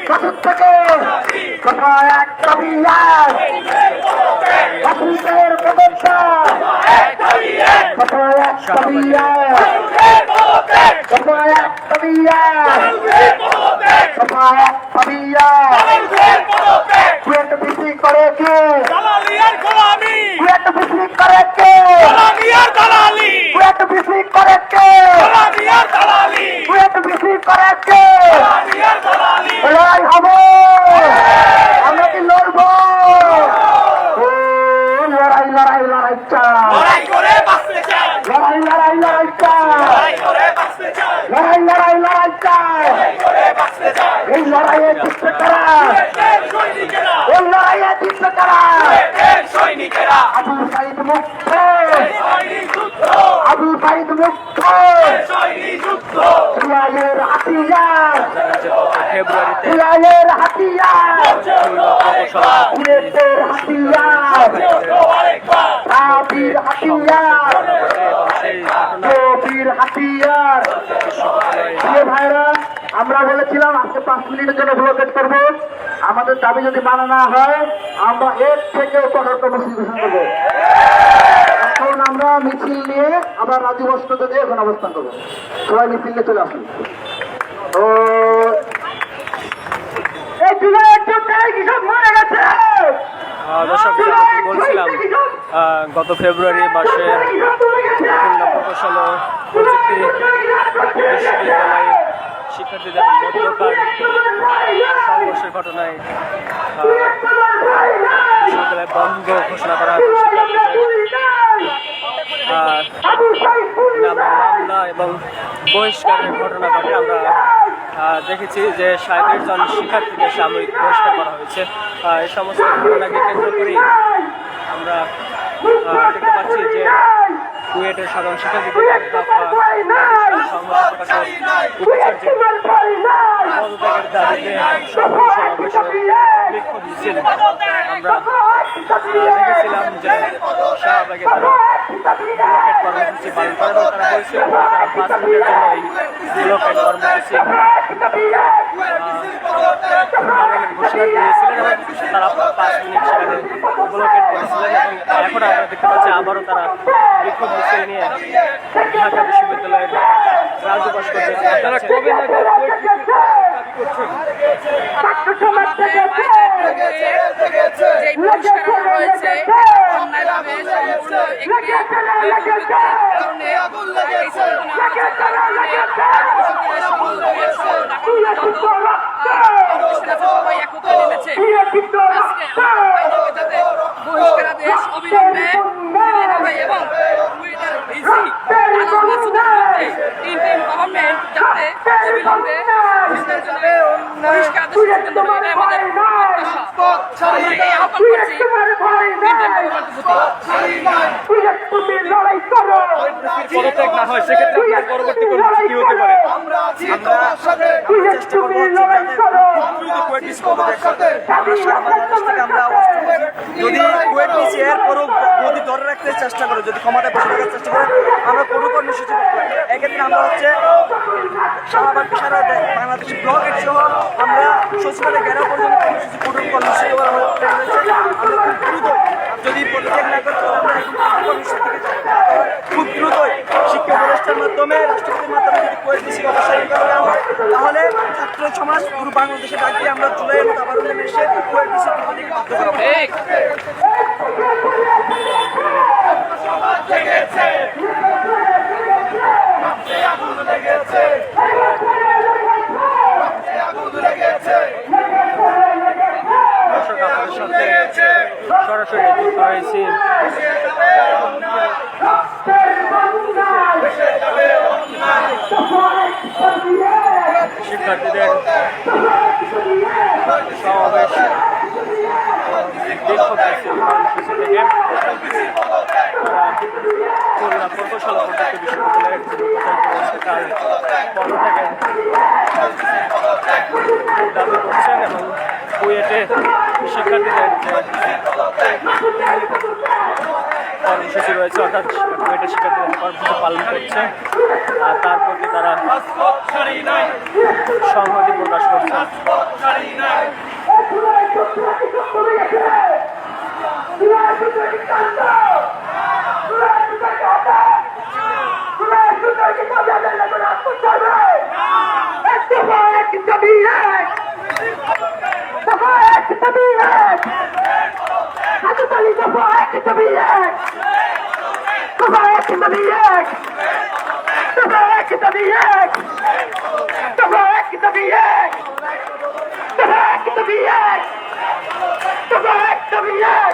কঠিন থেকে কথা এক দাবি হাসিনের প্রদর্শন কথা এক দাবি কথা এক দাবি কথা এক দাবি কুয়েট বিক্রি করে কে কুয়েট বিক্রি করে কে কুয়েট বিক্রি করে কে কুয়েট বিক্রি করে কে লড়াই হবে আমরা কি লড়বো লড়াই লড়াই লড়াই লড়াই লড়াই লড়াই লড়াই লড়াই লড়াই এই লড়াইয়ে জিততে তারা এই লড়াইয়ে জিততে তারা আবু সাইদ মুক্ত আবু সাইদ মুক্ত সিয়ালের হাতিয়ার সিয়ালের হাতিয়ার কুয়েতের হাতিয়ার কাবির হাতিয়ার কবির হাতিয়ার ভাইরা আমরা বলেছিলাম আজকে 5 মিনিটের জন্য ব্লকেট করবো আমাদের দাবি যদি মানা না হয় আমরা এর থেকেও কঠোর কর্মসূচি ঘোষণা করবো এখন আমরা মিছিল নিয়ে আবার রাজু ভাস্কর্য দিয়ে এখন অবস্থান করবো সবাই মিছিল নিয়ে চলে আসুন তো এই জুলাইয়ের যোদ্ধারা কি সব মরে গেছে দর্শক বলছিলাম গত ফেব্রুয়ারি মাসে খুলনা প্রকৌশল ও প্রযুক্তি বিশ্ববিদ্যালয়ে শিক্ষার্থীদের মধ্যকার সংঘর্ষের ঘটনায় বিশ্ববিদ্যালয় বন্ধ ঘোষণা করা মামলা এবং বহিষ্কারের ঘটনা ঘটে আমরা দেখেছি যে 37 জন শিক্ষার্থীদের সাময়িক বহিষ্কার করা হয়েছে এই সমস্ত ঘটনাকে কেন্দ্র করেই আমরা দেখতে পাচ্ছি যে কুয়েটের সাধারণ শিক্ষার্থীদের এক দফা পদত্যাগের দাবিতে বিক্ষোভ মিছিল আমরা দেখেছিলাম যে শাহবাগে তারা ব্লকেট কর্মসূচি পালন করে এবং তারা বলছিল তারা 5 মিনিটের জন্য এই ব্লকেট কর্মসূচি ঘোষণা দিয়েছিলেন এবং তারা 5 মিনিট সেখানে ব্লকেট করেছিলেন এবং এখন আমরা দেখতে পাচ্ছি আবারও তারা বিক্ষোভ মিছিল নিয়ে ঢাকা বিশ্ববিদ্যালয়ের রাজু ভাস্কর্যে তারা কবে নাগাদ পদত্যাগ না হয় সেক্ষেত্রে পরবর্তী কর্মসূচি কি হতে পারে আমরা চেষ্টা করবো যদি কুয়েট নিচে এরপরও গতি ধরে রাখতে চেষ্টা করে যদি ক্ষমতায় বসে থাকার চেষ্টা করে আমরা কোনো কর্মসূচি করবো এক্ষেত্রে আমরা হচ্ছে শাহবাগ সারা বাংলাদেশের ব্লকের সহ আমরা সচিবালয় ঘেরাও পর্যন্ত কর্মসূচি কঠোর কর্মসূচি আমরা খুব দ্রুত যদি পদত্যাগ না করে আমরা খুব দ্রুতই শিক্ষা প্রতিষ্ঠানের মাধ্যমে রাষ্ট্রপতির মাধ্যমে যদি কুয়েট নিচে অবশ্যই তাহলে ছাত্র সমাজ পুরো বাংলাদেশে ডাক দিয়ে আমরা জুলাইয়ের মতো আবার এসে কুয়েট নিচে বাধ্য করবো সরাসরি যুক্ত হয়েছি শিক্ষার্থীদের সমাবেশ বিক্ষোভ কর্মসূচি থেকে খুলনা প্রকৌশল ও প্রযুক্তি বিশ্ববিদ্যালয়ের তার পদত্যাগের দাবি করছেন এবং কুয়েটে শিক্ষার্থীদের কর্মসূচি রয়েছে, অর্থাৎ কুয়েটের শিক্ষার্থীরা কর্মসূচি পালন করছে আর তার প্রতি তারা সংহতি প্রকাশ করছে। Come on,